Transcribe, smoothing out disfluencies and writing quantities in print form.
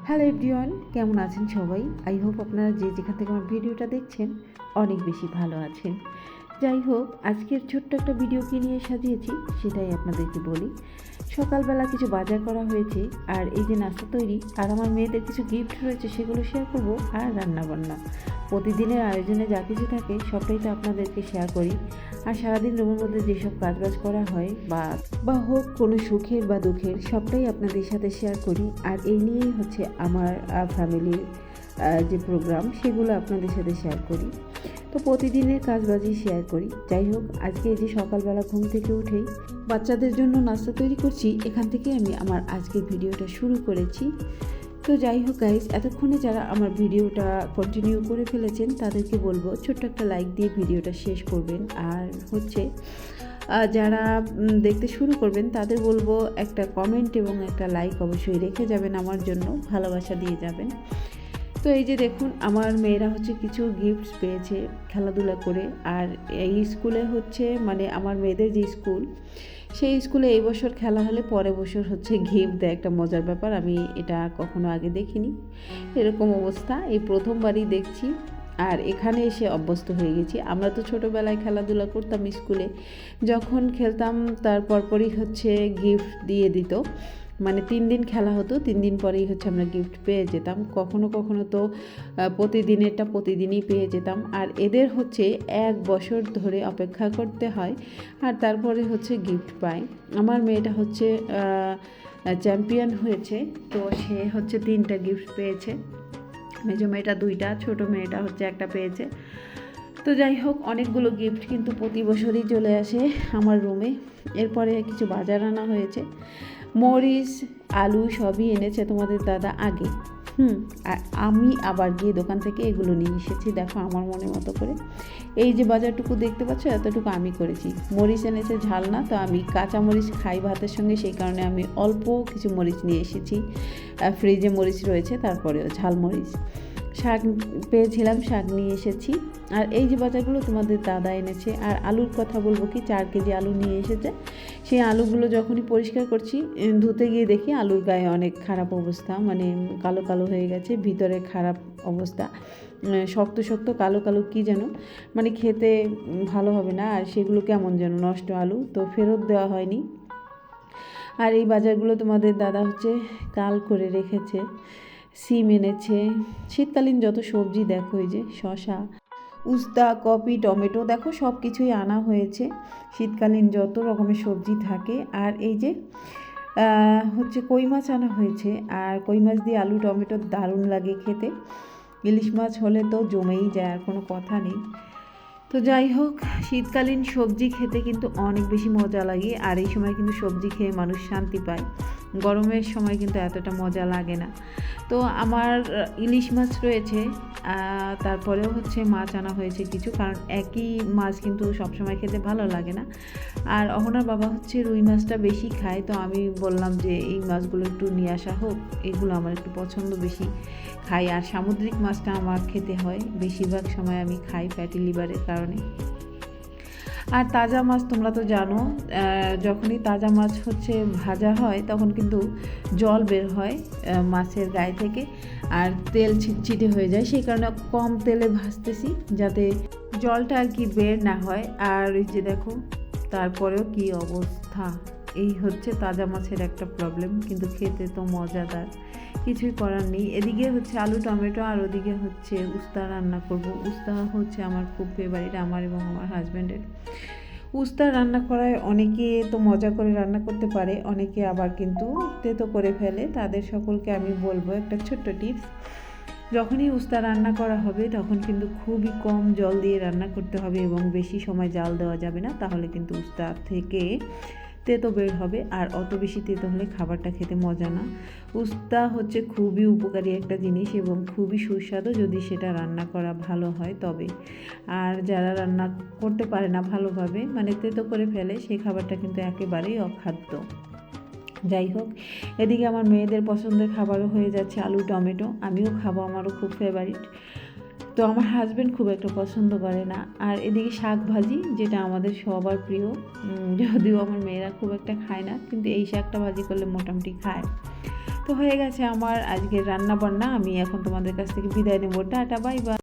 Hello everyone, কেমন আছেন সবাই? আই হোপ আপনারা যে যেখান থেকে আমার ভিডিওটা দেখছেন অনেক বেশি ভালো আছেন। যাই হোক, আজকের ছোট্ট একটা ভিডিও কি নিয়ে সাজিয়েছি সেটাই আপনাদেরকে বলি। সকালবেলা কিছু বাজার করা হয়েছে, আর এই যে নাস্তা তৈরি, আর আমার মেয়েদের কিছু গিফট রয়েছে সেগুলো শেয়ার করব, আর রান্নাবান্না প্রতিদিনের আয়োজনে যা কিছু থাকে সবটাই তো আপনাদেরকে শেয়ার করি। আর সারাদিন রুমের মধ্যে যেসব কাজবাজ করা হয় বা হোক কোনো সুখের বা দুঃখের, সবটাই আপনাদের সাথে শেয়ার করি। আর এই নিয়েই হচ্ছে আমার ফ্যামিলির যে প্রোগ্রাম সেগুলো আপনাদের সাথে শেয়ার করি। তো প্রতিদিনের কাজবাজই শেয়ার করি। যাই হোক, আজকে এই যে সকালবেলা ঘুম থেকে উঠেই বাচ্চাদের জন্য নাস্তা তৈরি করছি, এখান থেকে আমি আমার আজকের ভিডিওটা শুরু করেছি। তো যাই হোক গাইস, এতক্ষণে যারা আমার ভিডিওটা কন্টিনিউ করে ফেলেছেন তাদেরকে বলবো ছোট্ট একটা লাইক দিয়ে ভিডিওটা শেষ করবেন। আর হচ্ছে যারা দেখতে শুরু করবেন তাদের বলবো একটা কমেন্ট এবং একটা লাইক অবশ্যই রেখে যাবেন, আমার জন্য ভালোবাসা দিয়ে যাবেন। তো এই যে দেখুন, আমার মেয়েরা হচ্ছে কিছু গিফটস পেয়েছে খেলাধুলা করে। আর এই স্কুলে হচ্ছে মানে আমার মেয়েদের যে স্কুল, সেই স্কুলে এই বছর খেলা হলে পরের বছর হচ্ছে গিফট দেয়। একটা মজার ব্যাপার, আমি এটা কখনো আগে দেখিনি এরকম অবস্থা, এই প্রথমবারই দেখছি। আর এখানে এসে অভ্যস্ত হয়ে গেছি। আমরা তো ছোটোবেলায় খেলাধুলা করতাম স্কুলে, যখন খেলতাম তার পরপরই হচ্ছে গিফট দিয়ে দিত। মানে 3 দিন খেলা হতো, 3 দিন পরেই হচ্ছে আমরা গিফট পেয়ে যেতাম। কখনো কখনো তো প্রতিদিনেরটা প্রতিদিনই পেয়ে যেতাম। আর এদের হচ্ছে 1 বছর ধরে অপেক্ষা করতে হয়, আর তারপরে হচ্ছে গিফট পায়। আমার মেয়েটা হচ্ছে চ্যাম্পিয়ন হয়েছে, তো সে হচ্ছে 3টা গিফট পেয়েছে। মেজো মেয়েটা 2টা, ছোটো মেয়েটা হচ্ছে 1টা পেয়েছে। তো যাই হোক, অনেকগুলো গিফট কিন্তু প্রতি বছরই চলে আসে আমার রুমে। এরপরে কিছু বাজার আনা হয়েছে, মরিচ, আলু সবই এনেছে তোমাদের দাদা আগে। আর আমি আবার গিয়ে দোকান থেকে এগুলো নিয়ে এসেছি, দেখো আমার মনের মতো করে। এই যে বাজারটুকু দেখতে পাচ্ছ, এতটুকু আমি করেছি। মরিচ এনেছে ঝাল না, তো আমি কাঁচা মরিচ খাই ভাতের সঙ্গে, সেই কারণে আমি অল্প কিছু মরিচ নিয়ে এসেছি। ফ্রিজে মরিচ রয়েছে, তারপরেও ঝাল মরিচ। শাক পেয়েছিলাম, শাক নিয়ে এসেছি। আর এই যে বাজারগুলো তোমাদের দাদা এনেছে। আর আলুর কথা বলবো কি, 4 কেজি আলু নিয়ে এসেছে। সেই আলুগুলো যখনই পরিষ্কার করছি, ধুতে গিয়ে দেখি আলুর গায়ে অনেক খারাপ অবস্থা, মানে কালো কালো হয়ে গেছে, ভিতরে খারাপ অবস্থা, শক্ত শক্ত কালো কালো কি যেন, মানে খেতে ভালো হবে না। আর সেগুলো কেমন যেন নষ্ট আলু, তো ফেরত দেওয়া হয়নি। আর এই বাজারগুলো তোমাদের দাদা হচ্ছে কাল করে রেখেছে। সিম এনেছে, শীতকালীন যত সবজি দেখো, এই যে শসা, উস্তা, কপি, টমেটো, দেখো সব কিছুই আনা হয়েছে। শীতকালীন যত রকমের সবজি থাকে। আর এই যে হচ্ছে কই মাছ আনা হয়েছে। আর কই মাছ দিয়ে আলু টমেটো দারুণ লাগে খেতে। ইলিশ মাছ হলে তো জমেই যায়, আর কোনো কথা নেই। তো যাই হোক, শীতকালীন সবজি খেতে কিন্তু অনেক বেশি মজা লাগে। আর এই সময় কিন্তু সবজি খেয়ে মানুষ শান্তি পায়, গরমের সময় কিন্তু এতটা মজা লাগে না। তো আমার ইলিশ মাছ রয়েছে, তারপরেও হচ্ছে মাছ আনা হয়েছে কিছু, কারণ একই মাছ কিন্তু সবসময় খেতে ভালো লাগে না। আর অহনার বাবা হচ্ছে রুই মাছটা বেশি খায়, তো আমি বললাম যে এই মাছগুলো একটু নিয়ে আসা হোক, এগুলো আমার একটু পছন্দ বেশি, খাই। আর সামুদ্রিক মাছটা আমার খেতে হয় বেশিরভাগ সময়, আমি খাই ফ্যাটি লিভারের কারণে। আর তাজা মাছ তোমরা তো জানো, যখনই তাজা মাছ হচ্ছে ভাজা হয় তখন কিন্তু জল বের হয় মাছের গায়ে থেকে, আর তেল ছিটছিটে হয়ে যায়। সেই কারণে কম তেলে ভাজতেছি, যাতে জলটা আর কি বের না হয়। আর এই যে দেখো, তারপরেও কি অবস্থা, এই হচ্ছে তাজা মাছের একটা প্রবলেম, কিন্তু খেতে তো মজাদার, কিছুই করার নেই। এদিকে হচ্ছে আলু টমেটো, আর ওদিকে হচ্ছে উস্তা রান্না করব। উস্তা হচ্ছে আমার খুব ফেভারিট, আমার এবং আমার হাজব্যান্ডের। উস্তা রান্না করায় অনেকে তো মজা করে রান্না করতে পারে, অনেকে আবার কিন্তু তেতো করে ফেলে। তাদের সকলকে আমি বলবো একটা ছোট্ট টিপস, যখনই উস্তা রান্না করা হবে তখন কিন্তু খুবই কম জল দিয়ে রান্না করতে হবে, এবং বেশি সময় জাল দেওয়া যাবে না, তাহলে কিন্তু উস্তা থেকে তেতো বের হবে। আর অত বেশি তেতো হলে খাবারটা খেতে মজা না। উস্তা হচ্ছে খুবই উপকারী একটা জিনিস, এবং খুবই সুস্বাদু যদি সেটা রান্না করা ভালো হয় তবে। আর যারা রান্না করতে পারে না ভালোভাবে, মানে তেতো করে ফেলে, সেই খাবারটা কিন্তু একেবারেই অখাদ্য। যাই হোক, এদিকে আমার মেয়েদের পছন্দের খাবারও হয়ে যাচ্ছে আলু টমেটো, আমিও খাবো, আমারও খুব ফেভারিট। তো আমার হাজব্যান্ড খুব একটা পছন্দ করে না। আর এদিকে শাক ভাজি, যেটা আমাদের সবার প্রিয়, যদিও আমার মেয়েরা খুব একটা খায় না, কিন্তু এই শাকটা ভাজি করলে মোটামুটি খায়। তো হয়ে গেছে আমার আজকের রান্না বান্না। আমি এখন তোমাদের কাছ থেকে বিদায় নেবো। Tata, bye bye.